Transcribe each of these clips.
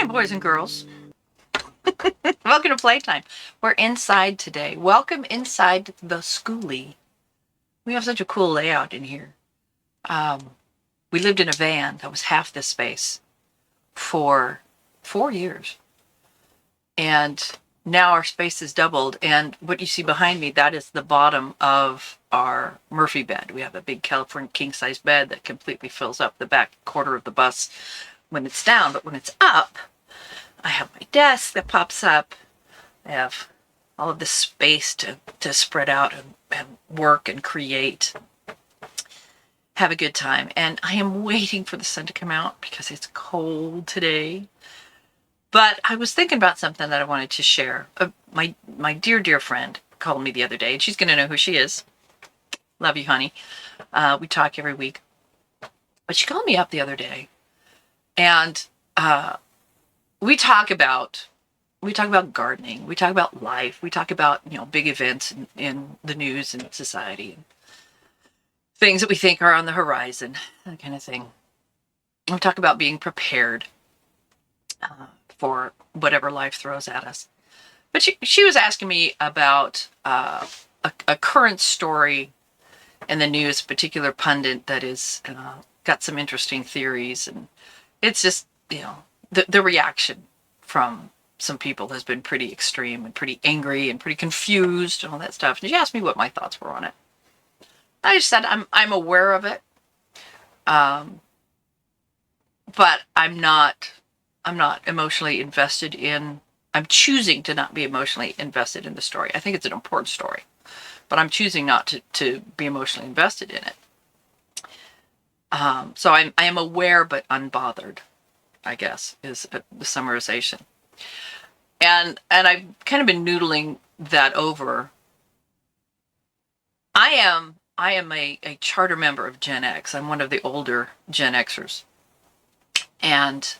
morning, boys and girls. Welcome to Playtime. We're inside today. Welcome inside the schoolie. We have such a cool layout in here. We lived in a van that was half this space for 4 years. And now our space is doubled. And what you see behind me, that is the bottom of our Murphy bed. We have a big California king-size bed that completely fills up the back quarter of the bus when it's down. But when it's up, I have my desk that pops up. I have all of this space to spread out and work and create. Have a good time. And I am waiting for the sun to come out because it's cold today. But I was thinking about something that I wanted to share. My dear friend called me the other day, and she's going to know who she is. Love you, honey. We talk every week. But she called me up the other day, and we talk about gardening. We talk about life. We talk about, big events in the news and society, and things that we think are on the horizon, that kind of thing. We talk about being prepared for whatever life throws at us. But she was asking me about a current story in the news, a particular pundit that is got some interesting theories, and it's just, the reaction from some people has been pretty extreme and pretty angry and pretty confused and all that stuff. And she asked me what my thoughts were on it. I just said I'm aware of it, but I'm not emotionally invested in. I'm choosing to not be emotionally invested in the story. I think it's an important story, but I'm choosing not to be emotionally invested in it. So I am aware but unbothered, I guess, is the summarization. And I've kind of been noodling that over. I am a charter member of GenX. I'm one of the older Gen Xers. And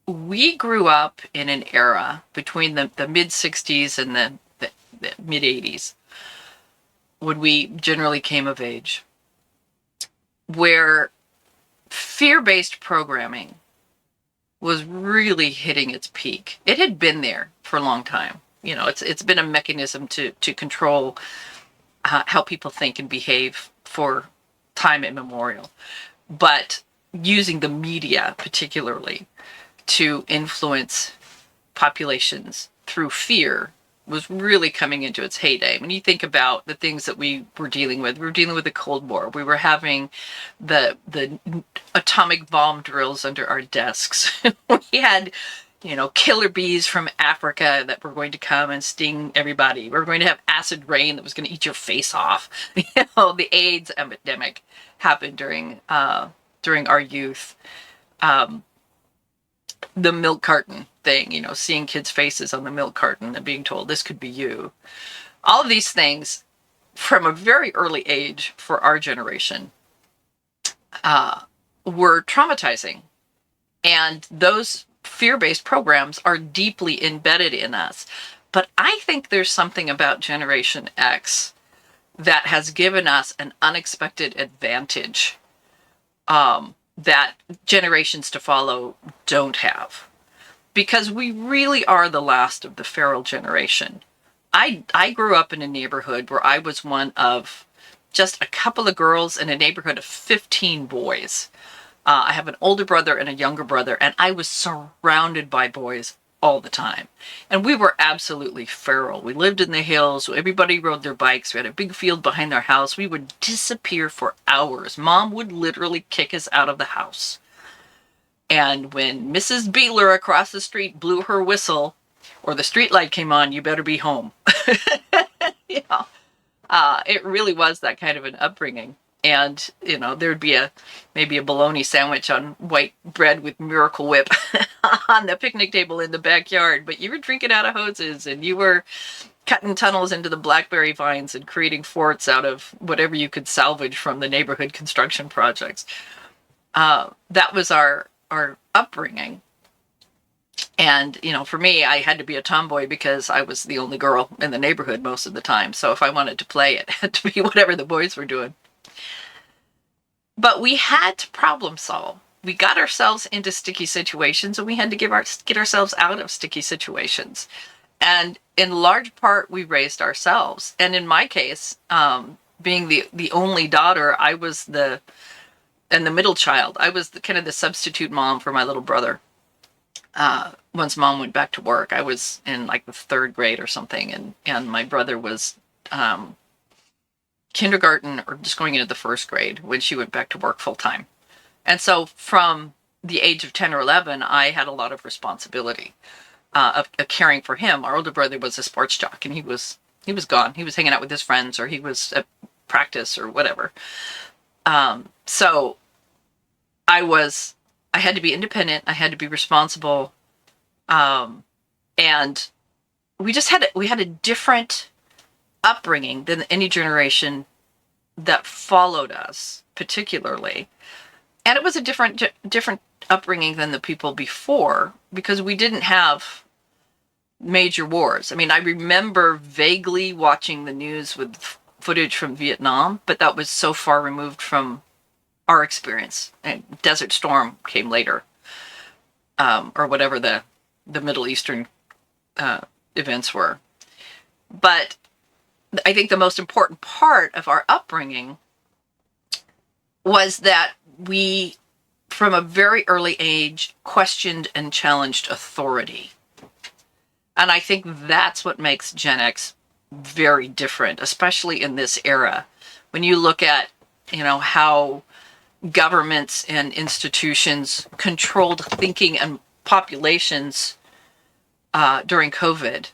we grew up in an era between the mid-60s and the mid-80s when we generally came of age, where fear-based programming was really hitting its peak. It had been there for a long time. It's been a mechanism to control how people think and behave for time immemorial. But using the media particularly to influence populations through fear was really coming into its heyday. When you think about the things that we were dealing with the Cold War. We were having the atomic bomb drills under our desks. We had, killer bees from Africa that were going to come and sting everybody. We were going to have acid rain that was going to eat your face off. The AIDS epidemic happened during our youth. The milk carton thing, seeing kids' faces on the milk carton and being told this could be you. All of these things from a very early age for our generation were traumatizing. And those fear-based programs are deeply embedded in us. But I think there's something about Generation X that has given us an unexpected advantage that generations to follow don't have. Because we really are the last of the feral generation. I grew up in a neighborhood where I was one of just a couple of girls in a neighborhood of 15 boys. I have an older brother and a younger brother, and I was surrounded by boys all the time. And we were absolutely feral. We lived in the hills. Everybody rode their bikes. We had a big field behind our house. We would disappear for hours. Mom would literally kick us out of the house. And when Mrs. Beeler across the street blew her whistle or the street light came on, you better be home. It really was that kind of an upbringing. And, there'd be maybe a bologna sandwich on white bread with Miracle Whip on the picnic table in the backyard. But you were drinking out of hoses, and you were cutting tunnels into the blackberry vines and creating forts out of whatever you could salvage from the neighborhood construction projects. That was our upbringing. And, for me, I had to be a tomboy because I was the only girl in the neighborhood most of the time. So if I wanted to play, it had to be whatever the boys were doing. But we had to problem solve. we got ourselves into sticky situations, and we had to get ourselves out of sticky situations. And in large part, we raised ourselves. And in my case, being the only daughter, I was the middle child. I was kind of the substitute mom for my little brother. Once mom went back to work, I was in like the third grade or something, and my brother was kindergarten or just going into the first grade when she went back to work full time. And so from the age of 10 or 11, I had a lot of responsibility of caring for him. Our older brother was a sports jock, and he was gone. He was hanging out with his friends, or he was at practice or whatever. So I had to be independent. I had to be responsible. And we had a different upbringing than any generation that followed us, particularly. And it was a different upbringing than the people before, because we didn't have major wars. I mean, I remember vaguely watching the news with footage from Vietnam, but that was so far removed from our experience. And Desert Storm came later, or whatever the Middle Eastern events were. But I think the most important part of our upbringing was that we, from a very early age, questioned and challenged authority. And I think that's what makes Gen X very different, especially in this era. When you look at, how governments and institutions controlled thinking and populations during COVID,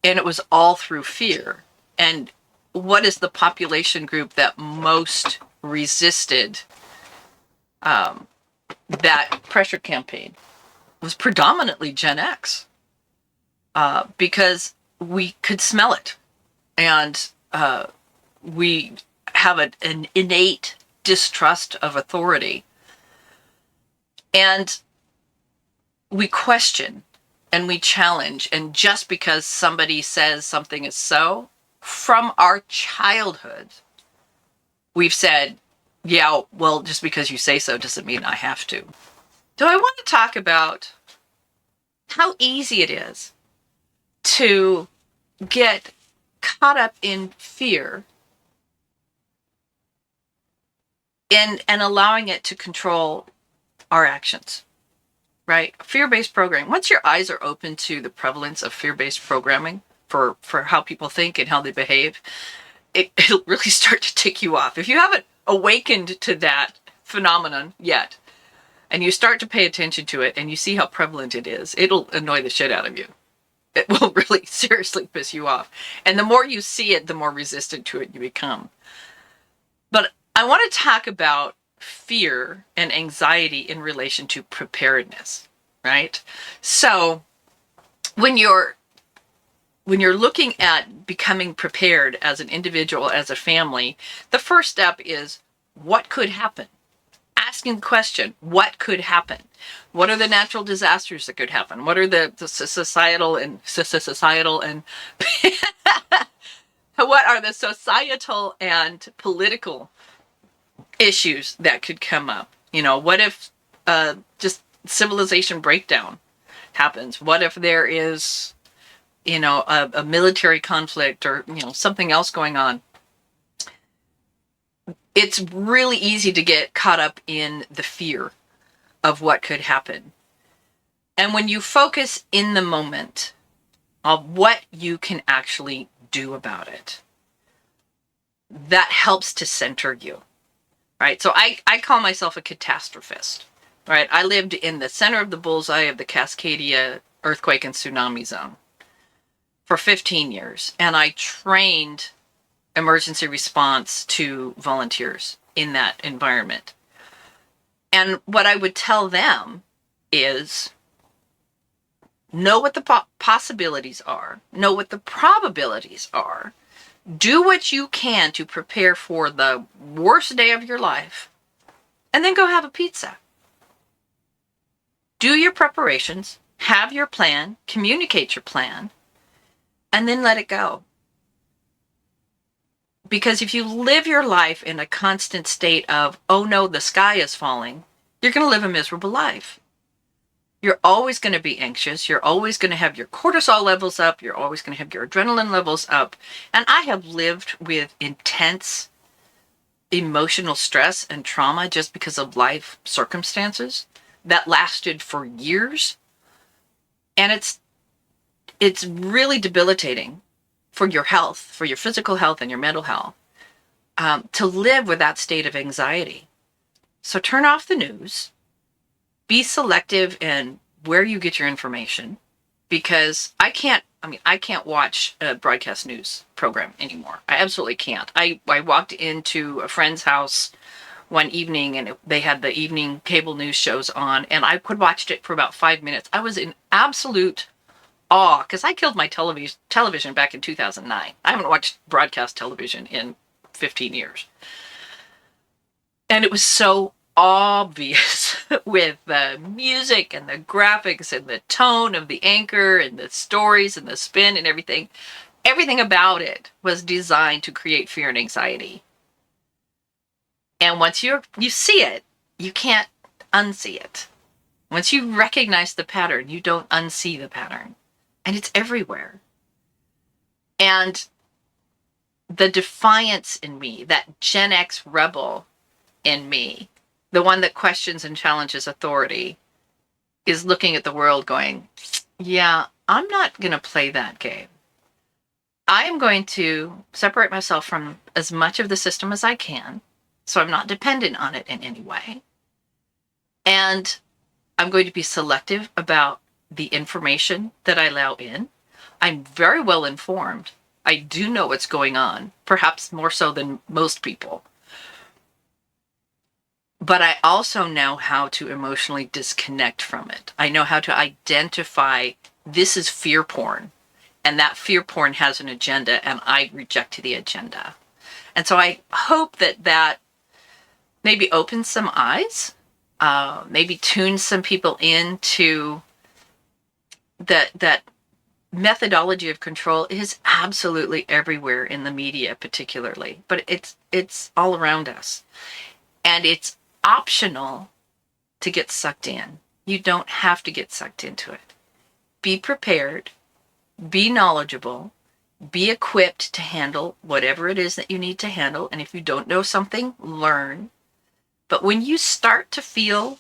and it was all through fear. And what is the population group that most resisted that pressure campaign? It was predominantly Gen X, because we could smell it, and we have an innate distrust of authority, and we question and we challenge. And just because somebody says something is so, from our childhood, we've said, yeah, well, just because you say so doesn't mean I have to. So I want to talk about how easy it is to get caught up in fear and allowing it to control our actions, right? Fear-based programming. Once your eyes are open to the prevalence of fear-based programming for how people think and how they behave, it'll really start to tick you off. If you haven't awakened to that phenomenon yet, and you start to pay attention to it and you see how prevalent it is, it'll annoy the shit out of you. It will really seriously piss you off. And the more you see it, the more resistant to it you become. But I want to talk about fear and anxiety in relation to preparedness, right? So when you're looking at becoming prepared as an individual, as a family, the first step is, what could happen? Asking the question, what could happen? What are the natural disasters that could happen? What are the societal and what are the societal and political issues that could come up? What if just civilization breakdown happens? What if there is, a military conflict, or, something else going on? It's really easy to get caught up in the fear of what could happen. And when you focus in the moment of what you can actually do about it, that helps to center you, right? So I call myself a catastrophist, right? I lived in the center of the bullseye of the Cascadia earthquake and tsunami zone for 15 years. And I trained emergency response to volunteers in that environment. And what I would tell them is, know what the possibilities are, know what the probabilities are, do what you can to prepare for the worst day of your life, and then go have a pizza. Do your preparations, have your plan, communicate your plan, and then let it go. Because if you live your life in a constant state of, oh no, the sky is falling, you're going to live a miserable life. You're always going to be anxious. You're always going to have your cortisol levels up. You're always going to have your adrenaline levels up. And I have lived with intense emotional stress and trauma just because of life circumstances that lasted for years. And it's really debilitating for your health, for your physical health and your mental health, to live with that state of anxiety. So turn off the news. Be selective in where you get your information, because I can't watch a broadcast news program anymore. I absolutely can't. I walked into a friend's house one evening and they had the evening cable news shows on, and I could watch it for about 5 minutes. I was in absolute awe because I killed my television back in 2009. I haven't watched broadcast television in 15 years. And it was so obvious with the music and the graphics and the tone of the anchor and the stories and the spin and everything. Everything about it was designed to create fear and anxiety. And once you see it, you can't unsee it. Once you recognize the pattern, you don't unsee the pattern. And it's everywhere. And the defiance in me, that GenX rebel in me, the one that questions and challenges authority, is looking at the world going, yeah, I'm not going to play that game. I am going to separate myself from as much of the system as I can, so I'm not dependent on it in any way. And I'm going to be selective about the information that I allow in. I'm very well informed. I do know what's going on, perhaps more so than most people. But I also know how to emotionally disconnect from it. I know how to identify this is fear porn, and that fear porn has an agenda, and I reject the agenda. And so I hope that maybe opens some eyes, maybe tunes some people into that methodology of control is absolutely everywhere in the media, particularly, but it's all around us, and it's optional to get sucked in. You don't have to get sucked into it. Be prepared, be knowledgeable, be equipped to handle whatever it is that you need to handle. And if you don't know something, learn. But when you start to feel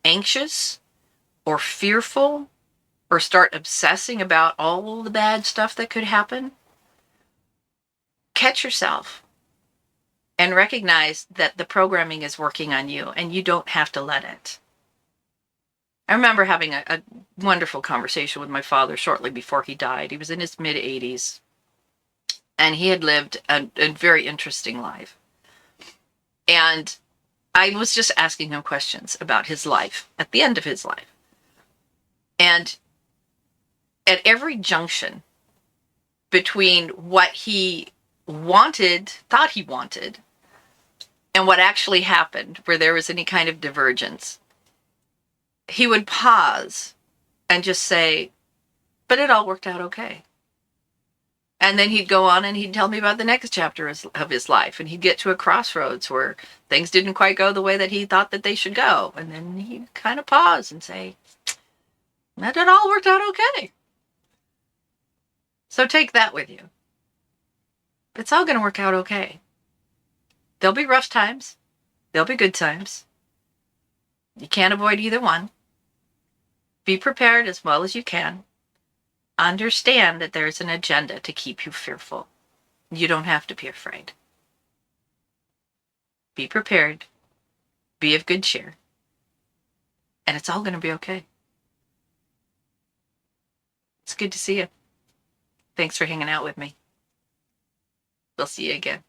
anxious or fearful or start obsessing about all the bad stuff that could happen, catch yourself and recognize that the programming is working on you and you don't have to let it. I remember having a wonderful conversation with my father shortly before he died. He was in his mid-80s, and he had lived a very interesting life. And I was just asking him questions about his life at the end of his life. And at every junction between what he thought he wanted, and what actually happened, where there was any kind of divergence, he would pause and just say, but it all worked out okay. And then he'd go on and he'd tell me about the next chapter of his life. And he'd get to a crossroads where things didn't quite go the way that he thought that they should go. And then he'd kind of pause and say, that it all worked out okay. So take that with you. It's all going to work out okay. There'll be rough times. There'll be good times. You can't avoid either one. Be prepared as well as you can. Understand that there's an agenda to keep you fearful. You don't have to be afraid. Be prepared. Be of good cheer. And it's all going to be okay. It's good to see you. Thanks for hanging out with me. We'll see you again.